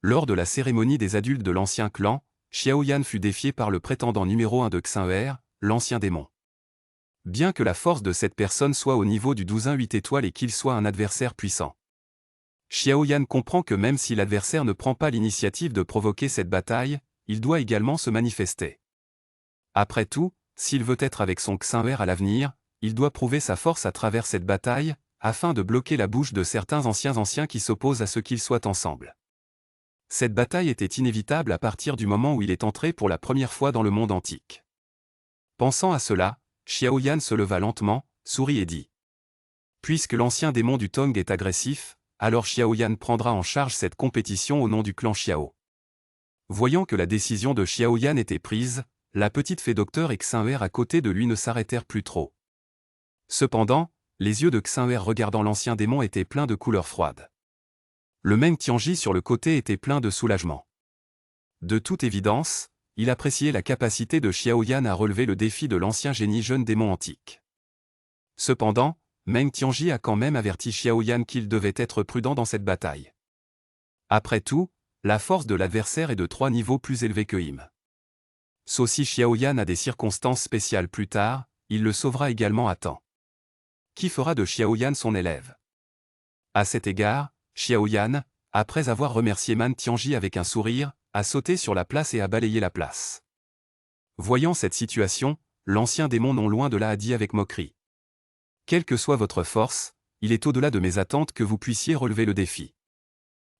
Lors de la cérémonie des adultes de l'ancien clan, Xiaoyan fut défié par le prétendant numéro 1 de Xin'er, l'ancien démon. Bien que la force de cette personne soit au niveau du 12 8 étoiles et qu'il soit un adversaire puissant, Xiaoyan comprend que même si l'adversaire ne prend pas l'initiative de provoquer cette bataille, il doit également se manifester. Après tout, s'il veut être avec son Xin'er à l'avenir, il doit prouver sa force à travers cette bataille, afin de bloquer la bouche de certains anciens qui s'opposent à ce qu'ils soient ensemble. Cette bataille était inévitable à partir du moment où il est entré pour la première fois dans le monde antique. Pensant à cela, Xiaoyan se leva lentement, sourit et dit: puisque l'ancien démon du Tong est agressif, alors Xiaoyan prendra en charge cette compétition au nom du clan Xiao. Voyant que la décision de Xiaoyan était prise, la petite fée docteur et Xin'er à côté de lui ne s'arrêtèrent plus trop. Cependant, les yeux de Xin'er regardant l'ancien démon étaient pleins de couleurs froides. Le Meng Tianji sur le côté était plein de soulagement. De toute évidence, il appréciait la capacité de Xiaoyan à relever le défi de l'ancien génie jeune démon antique. Cependant, Meng Tianji a quand même averti Xiaoyan qu'il devait être prudent dans cette bataille. Après tout, la force de l'adversaire est de 3 niveaux plus élevés que him. Sauf si Xiaoyan a des circonstances spéciales plus tard, il le sauvera également à temps. Qui fera de Xiaoyan son élève? À cet égard, Xiaoyan, après avoir remercié Man Tianji avec un sourire, a sauté sur la place et a balayé la place. Voyant cette situation, l'ancien démon non loin de là a dit avec moquerie: quelle que soit votre force, il est au-delà de mes attentes que vous puissiez relever le défi.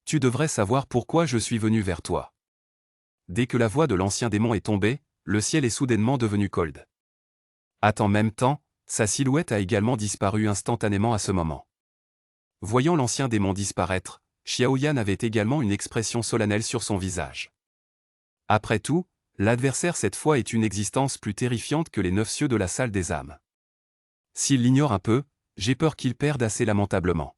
Tu devrais savoir pourquoi je suis venu vers toi. Dès que la voix de l'ancien démon est tombée, le ciel est soudainement devenu cold. En même temps, sa silhouette a également disparu instantanément à ce moment. Voyant l'ancien démon disparaître, Xiaoyan avait également une expression solennelle sur son visage. Après tout, l'adversaire cette fois est une existence plus terrifiante que les 9 cieux de la salle des âmes. S'il l'ignore un peu, j'ai peur qu'il perde assez lamentablement.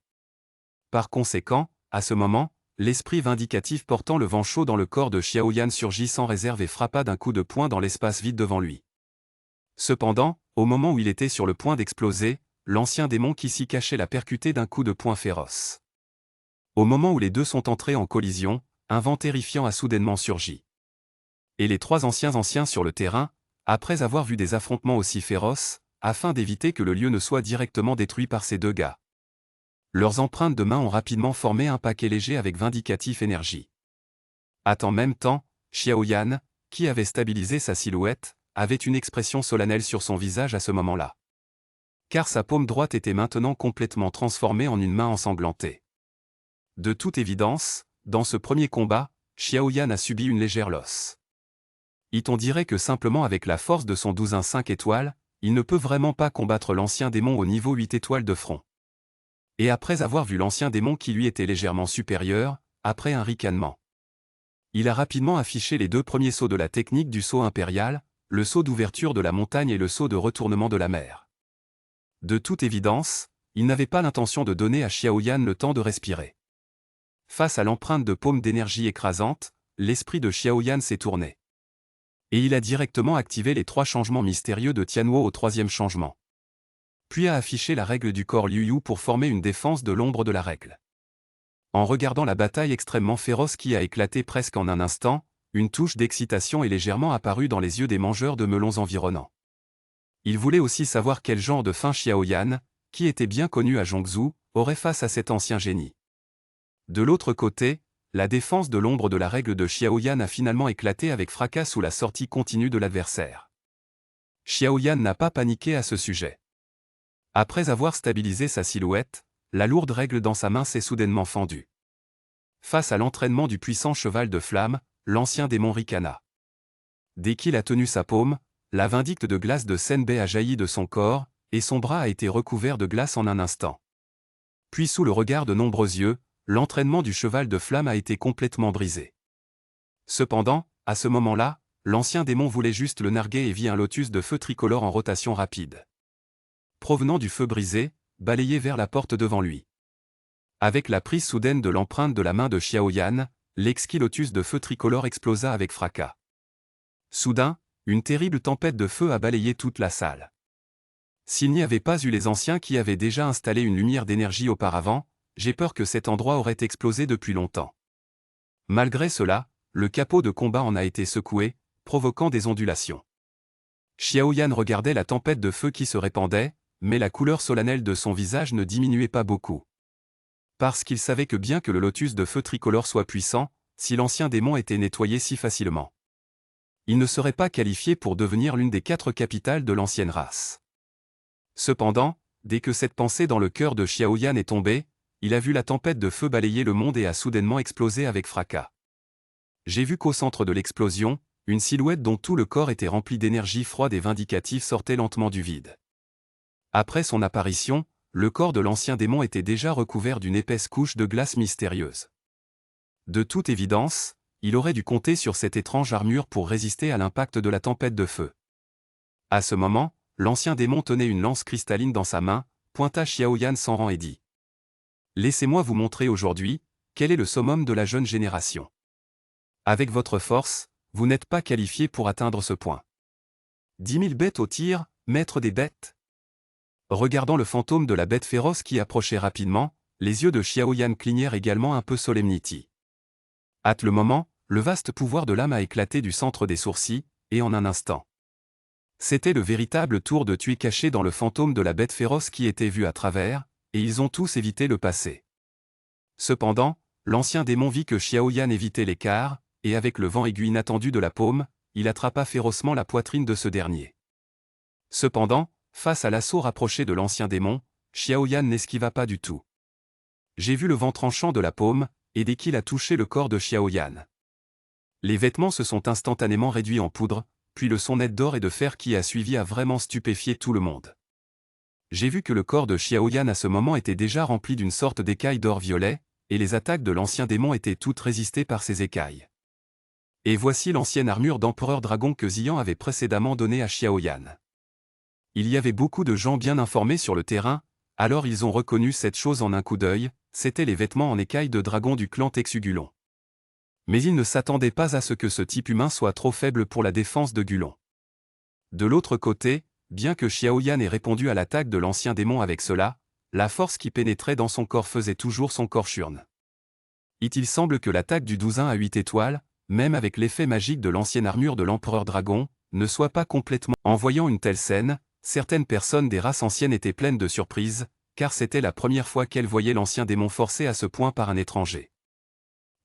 Par conséquent, à ce moment, l'esprit vindicatif portant le vent chaud dans le corps de Xiaoyan surgit sans réserve et frappa d'un coup de poing dans l'espace vide devant lui. Cependant, au moment où il était sur le point d'exploser, l'ancien démon qui s'y cachait l'a percuté d'un coup de poing féroce. Au moment où les deux sont entrés en collision, un vent terrifiant a soudainement surgi. Et les 3 anciens sur le terrain, après avoir vu des affrontements aussi féroces, afin d'éviter que le lieu ne soit directement détruit par ces 2 gars. Leurs empreintes de main ont rapidement formé un paquet léger avec vindicatif énergie. En même temps, Xiaoyan, qui avait stabilisé sa silhouette, avait une expression solennelle sur son visage à ce moment-là. Car sa paume droite était maintenant complètement transformée en une main ensanglantée. De toute évidence, dans ce premier combat, Xiaoyan a subi une légère losse. On dirait que simplement avec la force de son 12 5 étoiles, il ne peut vraiment pas combattre l'ancien démon au niveau 8 étoiles de front. Et après avoir vu l'ancien démon qui lui était légèrement supérieur, après un ricanement, il a rapidement affiché les 2 premiers sauts de la technique du saut impérial, le saut d'ouverture de la montagne et le saut de retournement de la mer. De toute évidence, il n'avait pas l'intention de donner à Xiaoyan le temps de respirer. Face à l'empreinte de paume d'énergie écrasante, l'esprit de Xiaoyan s'est tourné. Et il a directement activé les 3 changements mystérieux de Tianhuo au 3e changement. Puis a affiché la règle du corps Liu Yu pour former une défense de l'ombre de la règle. En regardant la bataille extrêmement féroce qui a éclaté presque en un instant, une touche d'excitation est légèrement apparue dans les yeux des mangeurs de melons environnants. Il voulait aussi savoir quel genre de fin Xiaoyan, qui était bien connu à Zhongzhou, aurait face à cet ancien génie. De l'autre côté, la défense de l'ombre de la règle de Xiaoyan a finalement éclaté avec fracas sous la sortie continue de l'adversaire. Xiaoyan n'a pas paniqué à ce sujet. Après avoir stabilisé sa silhouette, la lourde règle dans sa main s'est soudainement fendue. Face à l'entraînement du puissant cheval de flamme, l'ancien démon ricana. Dès qu'il a tenu sa paume, la vindicte de glace de Senbei a jailli de son corps, et son bras a été recouvert de glace en un instant. Puis sous le regard de nombreux yeux, l'entraînement du cheval de flamme a été complètement brisé. Cependant, à ce moment-là, l'ancien démon voulait juste le narguer et vit un lotus de feu tricolore en rotation rapide, provenant du feu brisé, balayé vers la porte devant lui. Avec la prise soudaine de l'empreinte de la main de Xiaoyan, l'exquis lotus de feu tricolore explosa avec fracas. Soudain, une terrible tempête de feu a balayé toute la salle. S'il n'y avait pas eu les anciens qui avaient déjà installé une lumière d'énergie auparavant, j'ai peur que cet endroit aurait explosé depuis longtemps. Malgré cela, le capot de combat en a été secoué, provoquant des ondulations. Xiaoyan regardait la tempête de feu qui se répandait, mais la couleur solennelle de son visage ne diminuait pas beaucoup. Parce qu'il savait que bien que le lotus de feu tricolore soit puissant, si l'ancien démon était nettoyé si facilement, il ne serait pas qualifié pour devenir l'une des 4 capitales de l'ancienne race. Cependant, dès que cette pensée dans le cœur de Xiaoyan est tombée, il a vu la tempête de feu balayer le monde et a soudainement explosé avec fracas. J'ai vu qu'au centre de l'explosion, une silhouette dont tout le corps était rempli d'énergie froide et vindicative sortait lentement du vide. Après son apparition, le corps de l'ancien démon était déjà recouvert d'une épaisse couche de glace mystérieuse. De toute évidence, il aurait dû compter sur cette étrange armure pour résister à l'impact de la tempête de feu. À ce moment, l'ancien démon tenait une lance cristalline dans sa main, pointa Xiaoyan sans rang et dit : « Laissez-moi vous montrer aujourd'hui, quel est le summum de la jeune génération. Avec votre force, vous n'êtes pas qualifié pour atteindre ce point. 10 000 bêtes au tir, maître des bêtes ?» Regardant le fantôme de la bête féroce qui approchait rapidement, les yeux de Xiaoyan clignèrent également un peu Solemnity. Hâte le moment, le vaste pouvoir de l'âme a éclaté du centre des sourcils, et en un instant. C'était le véritable tour de tuer caché dans le fantôme de la bête féroce qui était vu à travers, et ils ont tous évité le passé. Cependant, l'ancien démon vit que Xiaoyan évitait l'écart, et avec le vent aigu inattendu de la paume, il attrapa férocement la poitrine de ce dernier. Cependant, face à l'assaut rapproché de l'ancien démon, Xiaoyan n'esquiva pas du tout. J'ai vu le vent tranchant de la paume, et dès qu'il a touché le corps de Xiaoyan, les vêtements se sont instantanément réduits en poudre, puis le son net d'or et de fer qui a suivi a vraiment stupéfié tout le monde. J'ai vu que le corps de Xiaoyan à ce moment était déjà rempli d'une sorte d'écaille d'or violet, et les attaques de l'ancien démon étaient toutes résistées par ces écailles. Et voici l'ancienne armure d'empereur dragon que Xian avait précédemment donnée à Xiaoyan. Il y avait beaucoup de gens bien informés sur le terrain, alors ils ont reconnu cette chose en un coup d'œil, c'étaient les vêtements en écailles de dragon du clan Texugulon. Mais ils ne s'attendaient pas à ce que ce type humain soit trop faible pour la défense de Gulon. De l'autre côté, bien que Xiaoyan ait répondu à l'attaque de l'ancien démon avec cela, la force qui pénétrait dans son corps faisait toujours son corps churne. Il semble que l'attaque du 12-1 à 8 étoiles, même avec l'effet magique de l'ancienne armure de l'empereur dragon, ne soit pas complètement. En voyant une telle scène, certaines personnes des races anciennes étaient pleines de surprise, car c'était la première fois qu'elles voyaient l'ancien démon forcé à ce point par un étranger.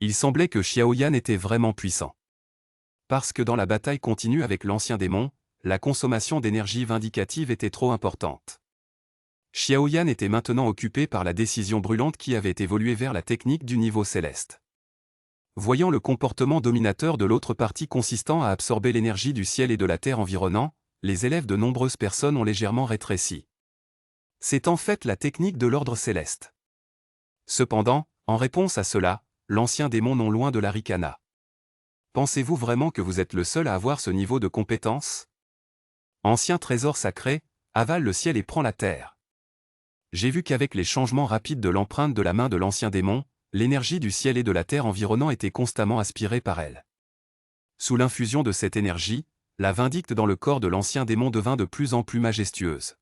Il semblait que Xiaoyan était vraiment puissant. Parce que dans la bataille continue avec l'ancien démon, la consommation d'énergie vindicative était trop importante. Xiaoyan était maintenant occupé par la décision brûlante qui avait évolué vers la technique du niveau céleste. Voyant le comportement dominateur de l'autre partie consistant à absorber l'énergie du ciel et de la terre environnant, les élèves de nombreuses personnes ont légèrement rétréci. C'est en fait la technique de l'ordre céleste. Cependant, en réponse à cela, l'ancien démon non loin de la ricana. Pensez-vous vraiment que vous êtes le seul à avoir ce niveau de compétence ? Ancien trésor sacré, avale le ciel et prend la terre. J'ai vu qu'avec les changements rapides de l'empreinte de la main de l'ancien démon, l'énergie du ciel et de la terre environnant était constamment aspirée par elle. Sous l'infusion de cette énergie, la vindicte dans le corps de l'ancien démon devint de plus en plus majestueuse.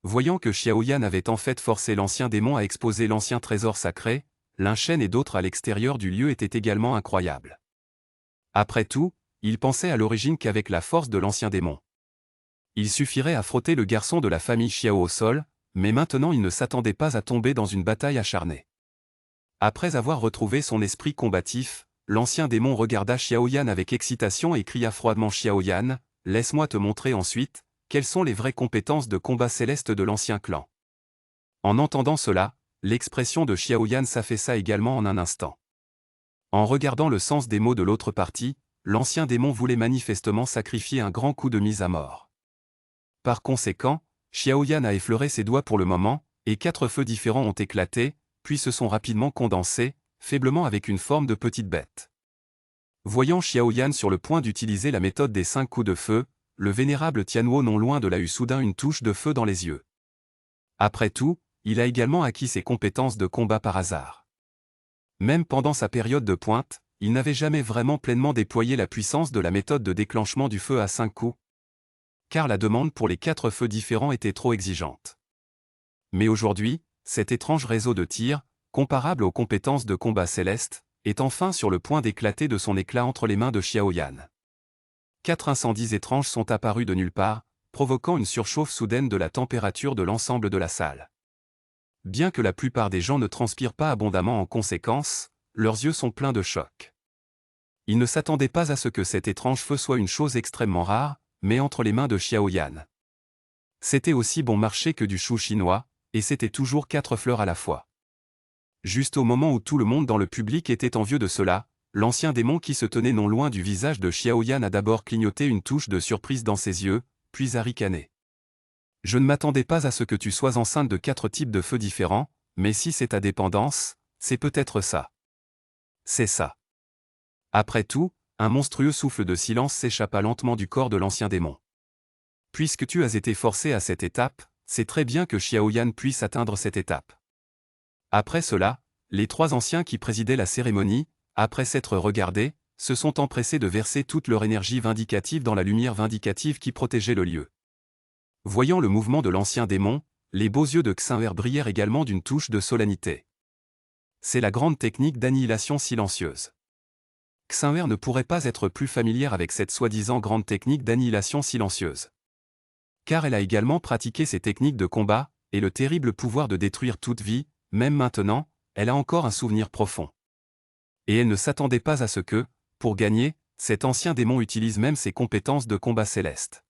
Voyant que Xiaoyan avait en fait forcé l'ancien démon à exposer l'ancien trésor sacré, l'enchaîne et d'autres à l'extérieur du lieu étaient également incroyables. Après tout, il pensait à l'origine qu'avec la force de l'ancien démon, il suffirait à frotter le garçon de la famille Xiao au sol, mais maintenant il ne s'attendait pas à tomber dans une bataille acharnée. Après avoir retrouvé son esprit combatif, l'ancien démon regarda Xiaoyan avec excitation et cria froidement : « Xiaoyan, laisse-moi te montrer ensuite, quelles sont les vraies compétences de combat céleste de l'ancien clan. » En entendant cela, l'expression de Xiaoyan s'affaissa également en un instant. En regardant le sens des mots de l'autre partie, l'ancien démon voulait manifestement sacrifier un grand coup de mise à mort. Par conséquent, Xiaoyan a effleuré ses doigts pour le moment, et 4 feux différents ont éclaté, puis se sont rapidement condensés, faiblement avec une forme de petite bête. Voyant Xiaoyan sur le point d'utiliser la méthode des 5 coups de feu, le vénérable Tianhuo non loin de là eut soudain une touche de feu dans les yeux. Après tout, il a également acquis ses compétences de combat par hasard. Même pendant sa période de pointe, il n'avait jamais vraiment pleinement déployé la puissance de la méthode de déclenchement du feu à 5 coups, car la demande pour les 4 feux différents était trop exigeante. Mais aujourd'hui, cet étrange réseau de tir, comparable aux compétences de combat céleste, est enfin sur le point d'éclater de son éclat entre les mains de Xiaoyan. 4 incendies étranges sont apparus de nulle part, provoquant une surchauffe soudaine de la température de l'ensemble de la salle. Bien que la plupart des gens ne transpirent pas abondamment en conséquence, leurs yeux sont pleins de choc. Ils ne s'attendaient pas à ce que cet étrange feu soit une chose extrêmement rare, mais entre les mains de Xiaoyan. C'était aussi bon marché que du chou chinois, et c'était toujours 4 fleurs à la fois. Juste au moment où tout le monde dans le public était envieux de cela, l'ancien démon qui se tenait non loin du visage de Xiaoyan a d'abord clignoté une touche de surprise dans ses yeux, puis a ricané. « Je ne m'attendais pas à ce que tu sois enceinte de 4 types de feux différents, mais si c'est ta dépendance, c'est peut-être ça. C'est ça. » Après tout, un monstrueux souffle de silence s'échappa lentement du corps de l'ancien démon. « Puisque tu as été forcé à cette étape, c'est très bien que Xiaoyan puisse atteindre cette étape. » Après cela, les 3 anciens qui présidaient la cérémonie, après s'être regardés, se sont empressés de verser toute leur énergie vindicative dans la lumière vindicative qui protégeait le lieu. Voyant le mouvement de l'ancien démon, les beaux yeux de Xin'er brillèrent également d'une touche de solennité. C'est la grande technique d'annihilation silencieuse. Xin'er ne pourrait pas être plus familière avec cette soi-disant grande technique d'annihilation silencieuse. Car elle a également pratiqué ces techniques de combat, et le terrible pouvoir de détruire toute vie, même maintenant, elle a encore un souvenir profond. Et elle ne s'attendait pas à ce que, pour gagner, cet ancien démon utilise même ses compétences de combat céleste.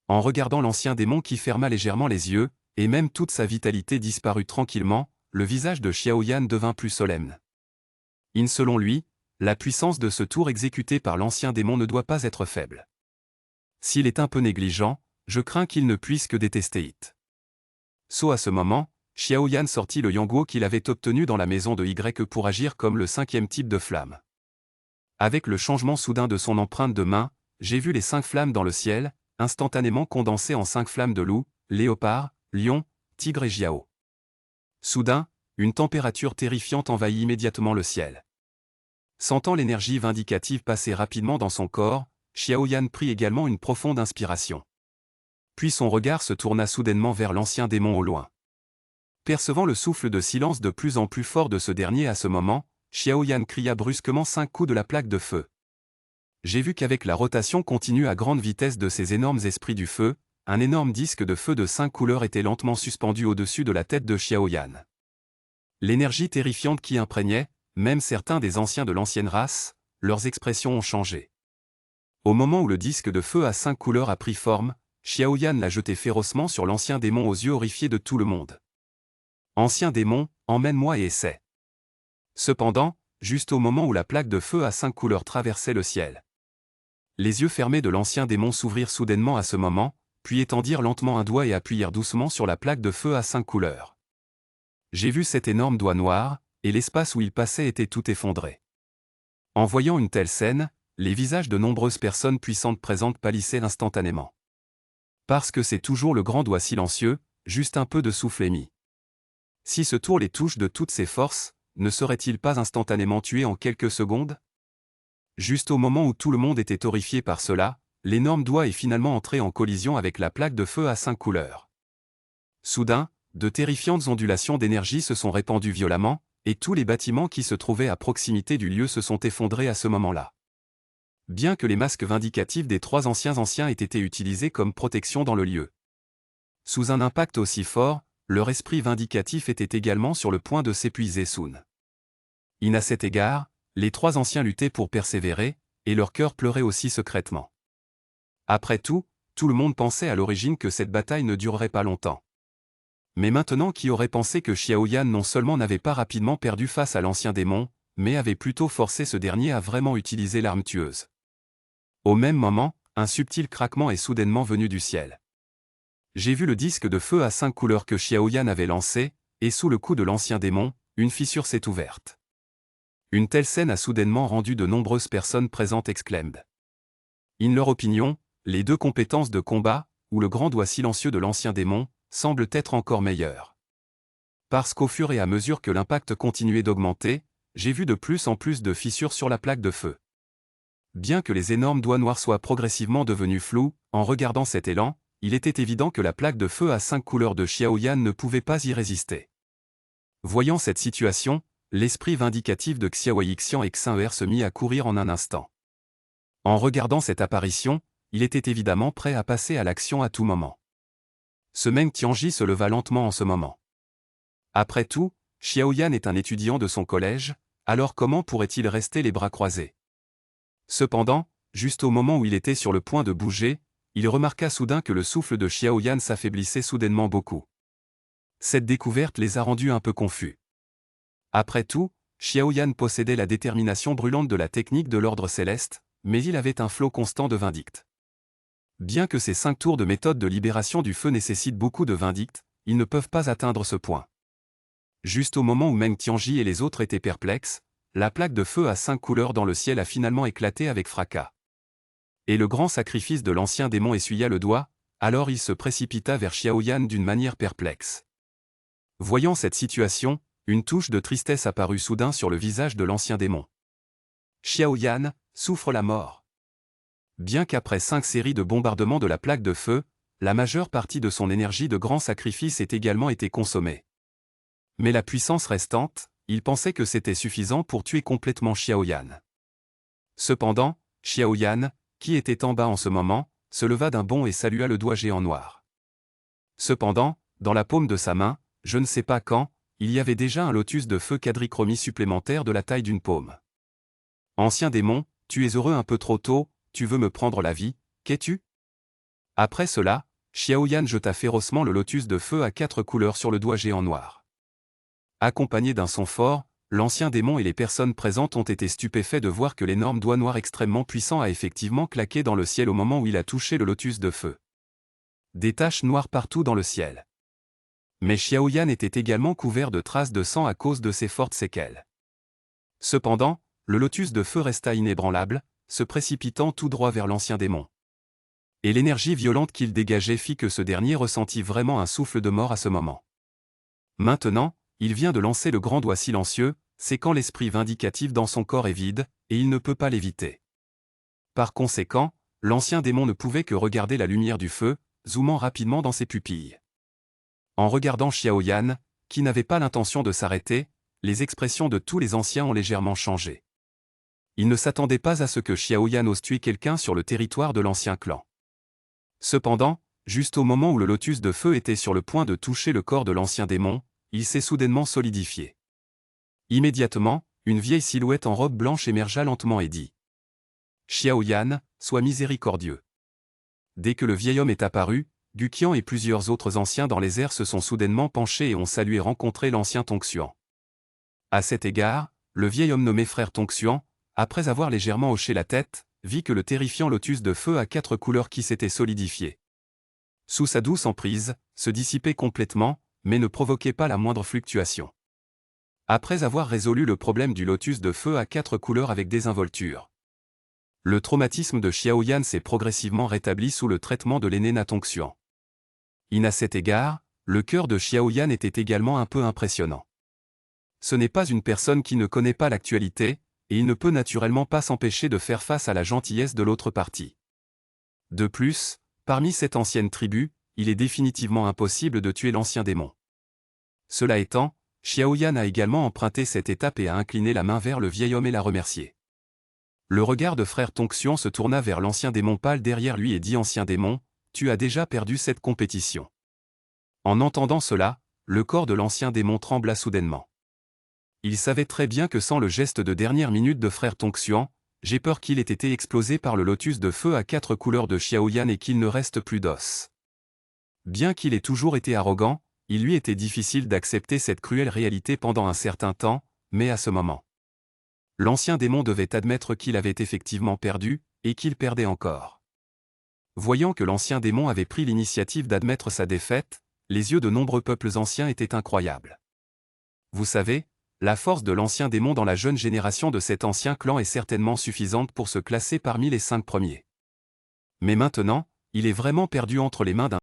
En regardant l'ancien démon qui ferma légèrement les yeux, et même toute sa vitalité disparut tranquillement, le visage de Xiaoyan devint plus solennel. Selon lui, la puissance de ce tour exécuté par l'ancien démon ne doit pas être faible. S'il est un peu négligent, je crains qu'il ne puisse que détester It. À ce moment, Xiaoyan sortit le Yangguo qu'il avait obtenu dans la maison de Y pour agir comme le 5e type de flamme. Avec le changement soudain de son empreinte de main, j'ai vu les 5 flammes dans le ciel, instantanément condensées en 5 flammes de loup, léopard, lion, tigre et jiao. Soudain, une température terrifiante envahit immédiatement le ciel. Sentant l'énergie vindicative passer rapidement dans son corps, Xiaoyan prit également une profonde inspiration. Puis son regard se tourna soudainement vers l'ancien démon au loin. Percevant le souffle de silence de plus en plus fort de ce dernier à ce moment, Xiaoyan cria brusquement 5 coups de la plaque de feu. J'ai vu qu'avec la rotation continue à grande vitesse de ces énormes esprits du feu, un énorme disque de feu de 5 couleurs était lentement suspendu au-dessus de la tête de Xiaoyan. L'énergie terrifiante qui imprégnait, même certains des anciens de l'ancienne race, leurs expressions ont changé. Au moment où le disque de feu à 5 couleurs a pris forme, Xiaoyan l'a jeté férocement sur l'ancien démon aux yeux horrifiés de tout le monde. Ancien démon, emmène-moi et essaie. Cependant, juste au moment où la plaque de feu à 5 couleurs traversait le ciel, les yeux fermés de l'ancien démon s'ouvrirent soudainement à ce moment, puis étendirent lentement un doigt et appuyèrent doucement sur la plaque de feu à 5 couleurs. J'ai vu cet énorme doigt noir, et l'espace où il passait était tout effondré. En voyant une telle scène, les visages de nombreuses personnes puissantes présentes pâlissaient instantanément. Parce que c'est toujours le grand doigt silencieux, juste un peu de souffle émis. Si ce tour les touche de toutes ses forces, ne serait-il pas instantanément tué en quelques secondes? Juste au moment où tout le monde était horrifié par cela, l'énorme doigt est finalement entré en collision avec la plaque de feu à 5 couleurs. Soudain, de terrifiantes ondulations d'énergie se sont répandues violemment, et tous les bâtiments qui se trouvaient à proximité du lieu se sont effondrés à ce moment-là. Bien que les masques vindicatifs des 3 anciens aient été utilisés comme protection dans le lieu. Sous un impact aussi fort, leur esprit vindicatif était également sur le point de s'épuiser soon. À cet égard, les 3 anciens luttaient pour persévérer, et leur cœur pleurait aussi secrètement. Après tout, tout le monde pensait à l'origine que cette bataille ne durerait pas longtemps. Mais maintenant qui aurait pensé que Xiaoyan non seulement n'avait pas rapidement perdu face à l'ancien démon, mais avait plutôt forcé ce dernier à vraiment utiliser l'arme tueuse. Au même moment, un subtil craquement est soudainement venu du ciel. J'ai vu le disque de feu à 5 couleurs que Xiaoyan avait lancé, et sous le coup de l'ancien démon, une fissure s'est ouverte. Une telle scène a soudainement rendu de nombreuses personnes présentes exclaimed. In leur opinion, les 2 compétences de combat, ou le grand doigt silencieux de l'ancien démon, semblent être encore meilleures. Parce qu'au fur et à mesure que l'impact continuait d'augmenter, j'ai vu de plus en plus de fissures sur la plaque de feu. Bien que les énormes doigts noirs soient progressivement devenus flous, en regardant cet élan, il était évident que la plaque de feu à 5 couleurs de Xiaoyan ne pouvait pas y résister. Voyant cette situation, L'esprit vindicatif de Xiaoyixian et Xin'er se mit à courir en un instant. En regardant cette apparition, il était évidemment prêt à passer à l'action à tout moment. Ce Meng Tianji se leva lentement en ce moment. Après tout, Xiaoyan est un étudiant de son collège, alors comment pourrait-il rester les bras croisés? Cependant, juste au moment où il était sur le point de bouger, il remarqua soudain que le souffle de Xiaoyan s'affaiblissait soudainement beaucoup. Cette découverte les a rendus un peu confus. Après tout, Xiaoyan possédait la détermination brûlante de la technique de l'ordre céleste, mais il avait un flot constant de vindicte. Bien que ces 5 tours de méthode de libération du feu nécessitent beaucoup de vindicte, ils ne peuvent pas atteindre ce point. Juste au moment où Meng Tianji et les autres étaient perplexes, la plaque de feu à 5 couleurs dans le ciel a finalement éclaté avec fracas. Et le grand sacrifice de l'ancien démon essuya le doigt, alors il se précipita vers Xiaoyan d'une manière perplexe. Voyant cette situation, une touche de tristesse apparut soudain sur le visage de l'ancien démon. Xiaoyan souffre la mort. Bien qu'après 5 séries de bombardements de la plaque de feu, la majeure partie de son énergie de grand sacrifice ait également été consommée. Mais la puissance restante, il pensait que c'était suffisant pour tuer complètement Xiaoyan. Cependant, Xiaoyan, qui était en bas en ce moment, se leva d'un bond et salua le doigt géant noir. Cependant, dans la paume de sa main, je ne sais pas quand, il y avait déjà un lotus de feu quadrichromie supplémentaire de la taille d'une paume. Ancien démon, tu es heureux un peu trop tôt, tu veux me prendre la vie, qu'es-tu? Après cela, Xiaoyan jeta férocement le lotus de feu à 4 couleurs sur le doigt géant noir. Accompagné d'un son fort, l'ancien démon et les personnes présentes ont été stupéfaits de voir que l'énorme doigt noir extrêmement puissant a effectivement claqué dans le ciel au moment où il a touché le lotus de feu. Des taches noires partout dans le ciel. Mais Xiaoyan était également couvert de traces de sang à cause de ses fortes séquelles. Cependant, le lotus de feu resta inébranlable, se précipitant tout droit vers l'ancien démon. Et l'énergie violente qu'il dégageait fit que ce dernier ressentit vraiment un souffle de mort à ce moment. Maintenant, il vient de lancer le grand doigt silencieux, c'est quand l'esprit vindicatif dans son corps est vide, et il ne peut pas l'éviter. Par conséquent, l'ancien démon ne pouvait que regarder la lumière du feu, zoomant rapidement dans ses pupilles. En regardant Xiaoyan, qui n'avait pas l'intention de s'arrêter, les expressions de tous les anciens ont légèrement changé. Ils ne s'attendaient pas à ce que Xiaoyan ose tuer quelqu'un sur le territoire de l'ancien clan. Cependant, juste au moment où le lotus de feu était sur le point de toucher le corps de l'ancien démon, il s'est soudainement solidifié. Immédiatement, une vieille silhouette en robe blanche émergea lentement et dit « Xiaoyan, sois miséricordieux. » Dès que le vieil homme est apparu, Guqian et plusieurs autres anciens dans les airs se sont soudainement penchés et ont salué et rencontré l'ancien Tongxuan. À cet égard, le vieil homme nommé frère Tongxuan, après avoir légèrement hoché la tête, vit que le terrifiant lotus de feu à 4 couleurs qui s'était solidifié sous sa douce emprise, se dissipait complètement, mais ne provoquait pas la moindre fluctuation. Après avoir résolu le problème du lotus de feu à 4 couleurs avec désinvolture, le traumatisme de Xiaoyan s'est progressivement rétabli sous le traitement de l'aîné Tongxuan. À cet égard, le cœur de Xiaoyan était également un peu impressionnant. Ce n'est pas une personne qui ne connaît pas l'actualité, et il ne peut naturellement pas s'empêcher de faire face à la gentillesse de l'autre partie. De plus, parmi cette ancienne tribu, il est définitivement impossible de tuer l'ancien démon. Cela étant, Xiaoyan a également emprunté cette étape et a incliné la main vers le vieil homme et l'a remercié. Le regard de frère Tongxuan se tourna vers l'ancien démon pâle derrière lui et dit « Ancien démon, tu as déjà perdu cette compétition. » En entendant cela, le corps de l'ancien démon trembla soudainement. Il savait très bien que sans le geste de dernière minute de frère Tongxuan, j'ai peur qu'il ait été explosé par le lotus de feu à 4 couleurs de Xiaoyan et qu'il ne reste plus d'os. Bien qu'il ait toujours été arrogant, il lui était difficile d'accepter cette cruelle réalité pendant un certain temps, mais à ce moment, l'ancien démon devait admettre qu'il avait effectivement perdu, et qu'il perdait encore. Voyant que l'ancien démon avait pris l'initiative d'admettre sa défaite, les yeux de nombreux peuples anciens étaient incroyables. Vous savez, la force de l'ancien démon dans la jeune génération de cet ancien clan est certainement suffisante pour se classer parmi les 5 premiers. Mais maintenant, il est vraiment perdu entre les mains d'un